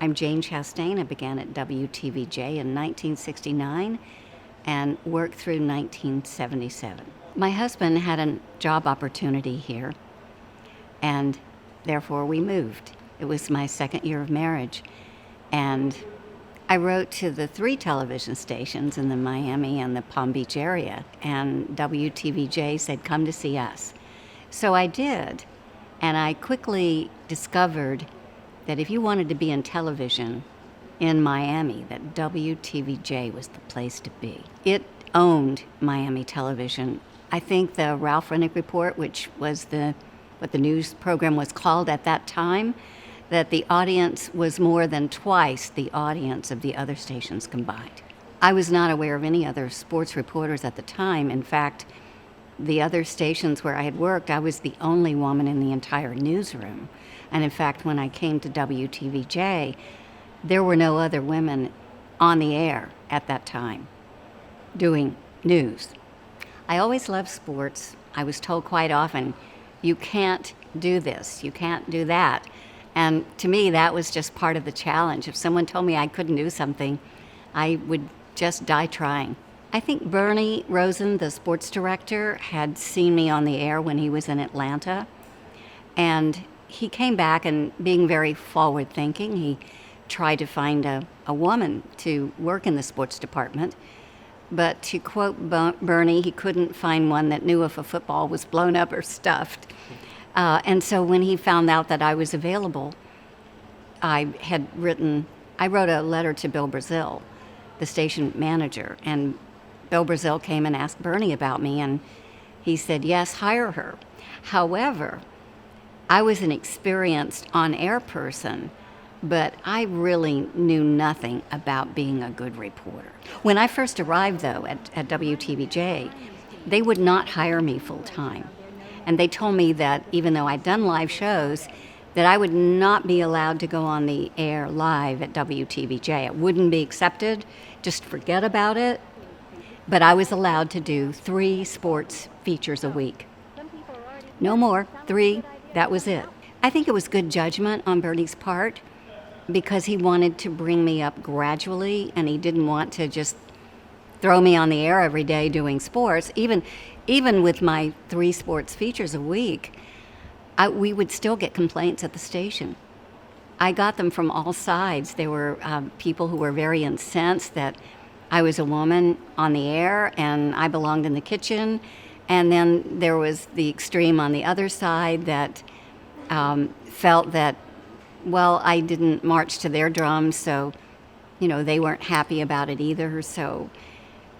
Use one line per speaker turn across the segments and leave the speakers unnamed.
I'm Jane Chastain. I began at WTVJ in 1969 and worked through 1977. My husband had a job opportunity here, and therefore we moved. It was my second year of marriage, and I wrote to the 3 television stations in the Miami and the Palm Beach area, and WTVJ said, come to see us. So I did, and I quickly discovered that if you wanted to be in television in Miami, that WTVJ was the place to be. It owned Miami television. I think the Ralph Rennick Report, which was what the news program was called at that time, that the audience was more than twice the audience of the other stations combined. I was not aware of any other sports reporters at the time. In fact, the other stations where I had worked, I was the only woman in the entire newsroom. And in fact, when I came to WTVJ, there were no other women on the air at that time doing news. I always loved sports. I was told quite often, you can't do this, you can't do that. And to me, that was just part of the challenge. If someone told me I couldn't do something, I would just die trying. I think Bernie Rosen, the sports director, had seen me on the air when he was in Atlanta. And he came back, and being very forward-thinking, he tried to find a woman to work in the sports department. But to quote Bernie, he couldn't find one that knew if a football was blown up or stuffed. And so when he found out that I was available, I wrote a letter to Bill Brazil, the station manager, and Bill Brazil came and asked Bernie about me, and he said, yes, hire her. However, I was an experienced on-air person, but I really knew nothing about being a good reporter. When I first arrived, though, at WTVJ, they would not hire me full-time. And they told me that even though I'd done live shows, that I would not be allowed to go on the air live at WTVJ. It wouldn't be accepted, just forget about it. But I was allowed to do 3 sports features a week. No more, 3, that was it. I think it was good judgment on Bernie's part, because he wanted to bring me up gradually, and he didn't want to just throw me on the air every day doing sports. Even with my 3 sports features a week, we would still get complaints at the station. I got them from all sides. There were people who were very incensed that I was a woman on the air and I belonged in the kitchen. And then there was the extreme on the other side that felt that, well, I didn't march to their drums, so, they weren't happy about it either. So,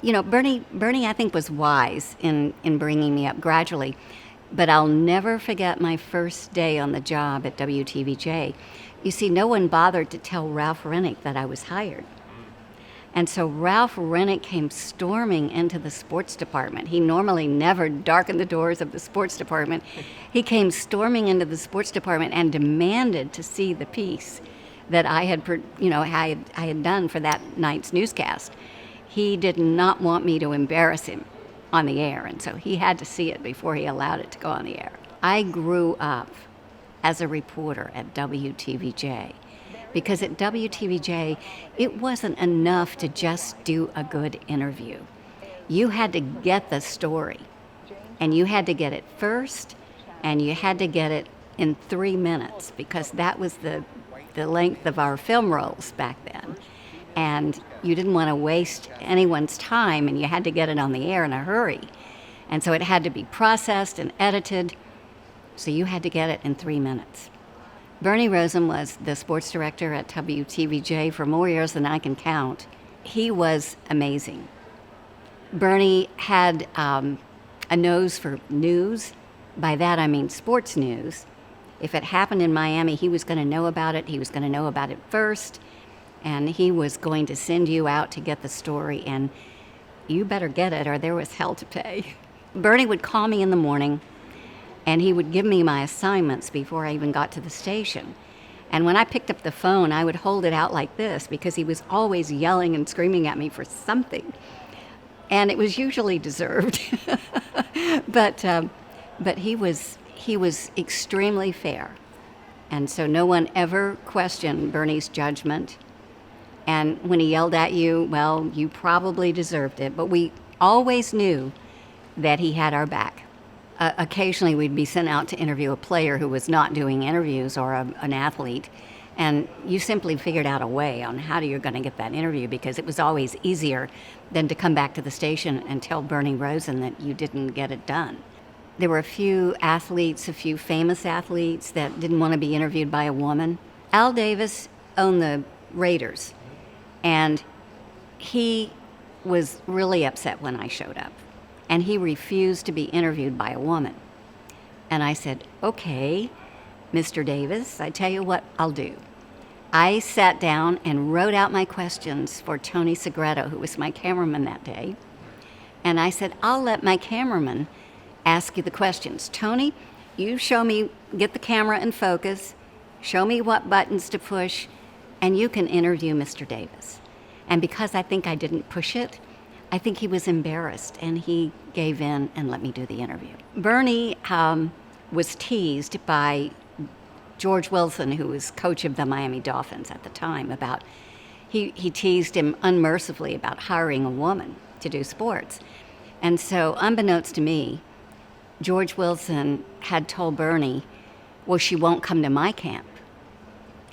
Bernie, I think, was wise in bringing me up gradually. But I'll never forget my first day on the job at WTVJ. You see, no one bothered to tell Ralph Rennick that I was hired. And so Ralph Rennick came storming into the sports department. He normally never darkened the doors of the sports department. He came storming into the sports department and demanded to see the piece that I had done for that night's newscast. He did not want me to embarrass him on the air, and so he had to see it before he allowed it to go on the air. I grew up as a reporter at WTVJ. Because at WTVJ, it wasn't enough to just do a good interview. You had to get the story, and you had to get it first, and you had to get it in 3 minutes, because that was the length of our film rolls back then. And you didn't want to waste anyone's time, and you had to get it on the air in a hurry. And so it had to be processed and edited, so you had to get it in 3 minutes. Bernie Rosen was the sports director at WTVJ for more years than I can count. He was amazing. Bernie had a nose for news. By that I mean sports news. If it happened in Miami, he was going to know about it. He was going to know about it first. And he was going to send you out to get the story. And you better get it or there was hell to pay. Bernie would call me in the morning, and he would give me my assignments before I even got to the station. And when I picked up the phone, I would hold it out like this because he was always yelling and screaming at me for something. And it was usually deserved. But he was extremely fair. And so no one ever questioned Bernie's judgment. And when he yelled at you, well, you probably deserved it. But we always knew that he had our back. Occasionally we'd be sent out to interview a player who was not doing interviews or an athlete. And you simply figured out a way on how you're going to get that interview, because it was always easier than to come back to the station and tell Bernie Rosen that you didn't get it done. There were a few athletes, a few famous athletes that didn't want to be interviewed by a woman. Al Davis owned the Raiders, and he was really upset when I showed up, and he refused to be interviewed by a woman. And I said, okay, Mr. Davis, I tell you what I'll do. I sat down and wrote out my questions for Tony Segreto, who was my cameraman that day. And I said, I'll let my cameraman ask you the questions. Tony, you show me, get the camera in focus, show me what buttons to push, and you can interview Mr. Davis. And because I think I didn't push it, I think he was embarrassed, and he gave in and let me do the interview. Bernie was teased by George Wilson, who was coach of the Miami Dolphins at the time, about he teased him unmercifully about hiring a woman to do sports. And so, unbeknownst to me, George Wilson had told Bernie, well, she won't come to my camp.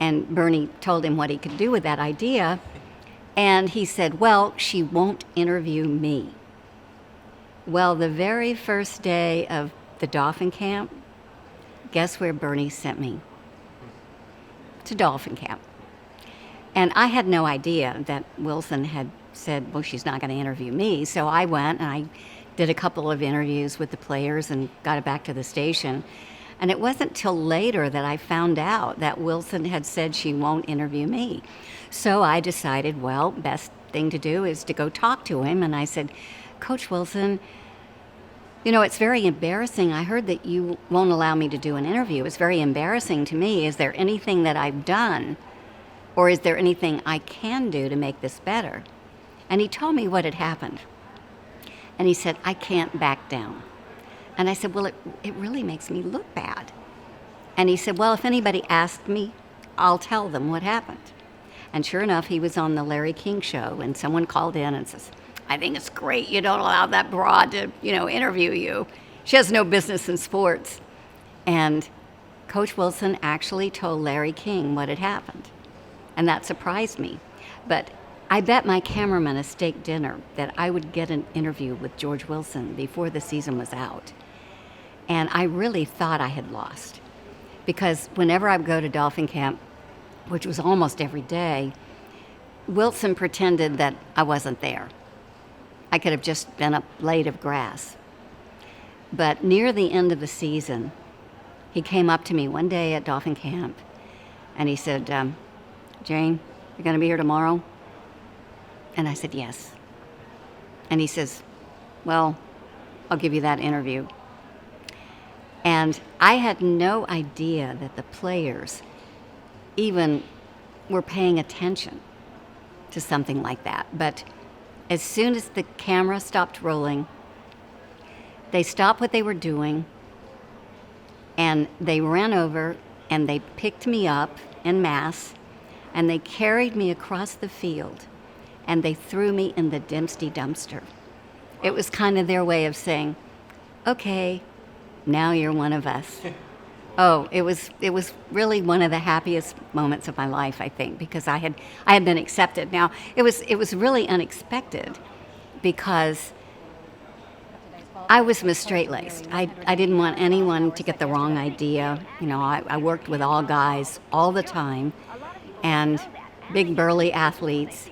And Bernie told him what he could do with that idea. And he said, well, she won't interview me. Well, the very first day of the Dolphin camp, guess where Bernie sent me? To Dolphin camp. And I had no idea that Wilson had said, well, she's not going to interview me. So I went and I did a couple of interviews with the players and got it back to the station. And it wasn't till later that I found out that Wilson had said she won't interview me. So I decided, well, best thing to do is to go talk to him. And I said, Coach Wilson, you know, it's very embarrassing. I heard that you won't allow me to do an interview. It's very embarrassing to me. Is there anything that I've done, or is there anything I can do to make this better? And he told me what had happened. And he said, I can't back down. And I said, well, it really makes me look bad. And he said, well, if anybody asked me, I'll tell them what happened. And sure enough, he was on the Larry King show, and someone called in and says, I think it's great you don't allow that broad to, interview you. She has no business in sports. And Coach Wilson actually told Larry King what had happened. And that surprised me. But I bet my cameraman a steak dinner that I would get an interview with George Wilson before the season was out. And I really thought I had lost. Because whenever I would go to Dolphin camp, which was almost every day, Wilson pretended that I wasn't there. I could have just been a blade of grass. But near the end of the season, he came up to me one day at Dolphin camp, and he said, Jane, you're going to be here tomorrow? And I said, yes. And he says, well, I'll give you that interview. And I had no idea that the players even were paying attention to something like that. But as soon as the camera stopped rolling, they stopped what they were doing, and they ran over and they picked me up en masse, and they carried me across the field, and they threw me in the Dempsey dumpster. It was kind of their way of saying, okay, now you're one of us. Oh, it was really one of the happiest moments of my life, I think, because I had been accepted. Now, it was really unexpected because I was Miss Straight-Laced. I didn't want anyone to get the wrong idea. I worked with all guys all the time, and big burly athletes.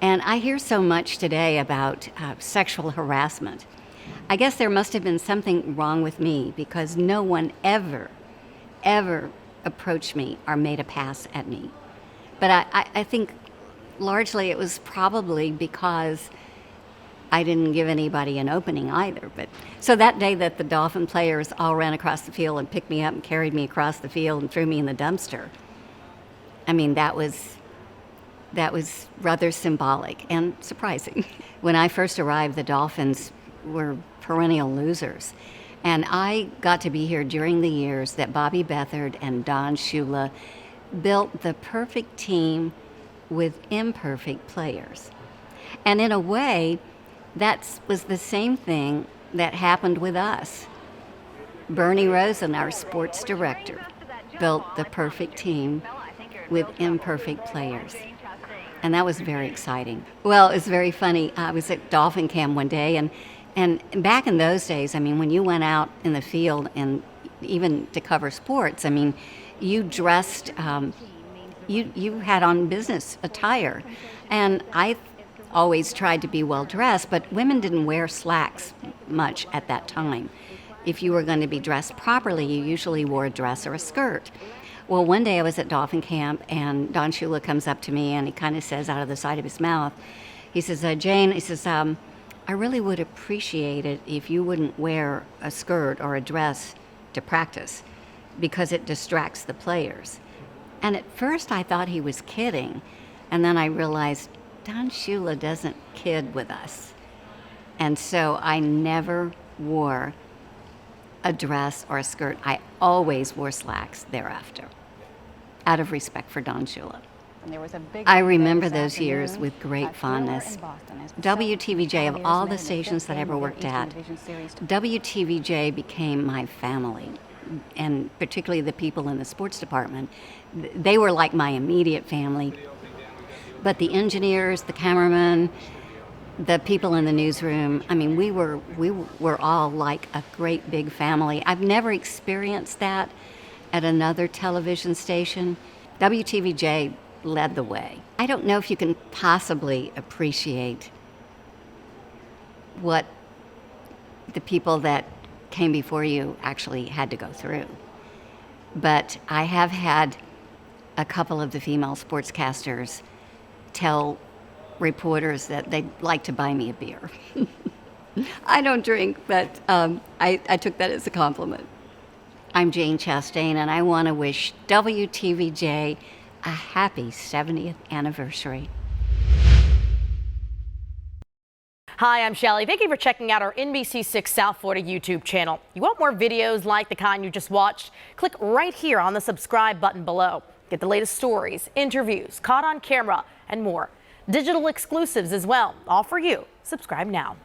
And I hear so much today about sexual harassment. I guess there must have been something wrong with me because no one ever approached me or made a pass at me. But I think largely it was probably because I didn't give anybody an opening either. But so that day that the Dolphin players all ran across the field and picked me up and carried me across the field and threw me in the dumpster, I mean, that was rather symbolic and surprising. When I first arrived, the Dolphins were perennial losers. And I got to be here during the years that Bobby Beathard and Don Shula built the perfect team with imperfect players. And in a way, that was the same thing that happened with us. Bernie Rosen, our sports director, built the perfect team with imperfect players. And that was very exciting. Well, it's very funny. I was at Dolphin Camp one day, and back in those days, I mean, when you went out in the field and even to cover sports, I mean, you dressed, you had on business attire. And I always tried to be well dressed, but women didn't wear slacks much at that time. If you were going to be dressed properly, you usually wore a dress or a skirt. Well, one day I was at Dolphin Camp, and Don Shula comes up to me, and he kind of says out of the side of his mouth, he says, Jane, he says, I really would appreciate it if you wouldn't wear a skirt or a dress to practice, because it distracts the players. And at first I thought he was kidding, and then I realized Don Shula doesn't kid with us. And so I never wore a dress or a skirt. I always wore slacks thereafter, out of respect for Don Shula. I remember those years with great fondness. WTVJ, of all the stations that I ever worked at, WTVJ became my family, and particularly the people in the sports department. They were like my immediate family. But the engineers, the cameramen, the people in the newsroom, I mean, we were all like a great big family. I've never experienced that at another television station. WTVJ led the way. I don't know if you can possibly appreciate what the people that came before you actually had to go through. But I have had a couple of the female sportscasters tell reporters that they'd like to buy me a beer. I don't drink, but I took that as a compliment. I'm Jane Chastain, and I want to wish WTVJ a happy 70th anniversary.
Hi, I'm Shelly. Thank you for checking out our NBC6 South Florida YouTube channel. You want more videos like the kind you just watched? Click right here on the subscribe button below. Get the latest stories, interviews, caught on camera, and more. Digital exclusives as well, all for you. Subscribe now.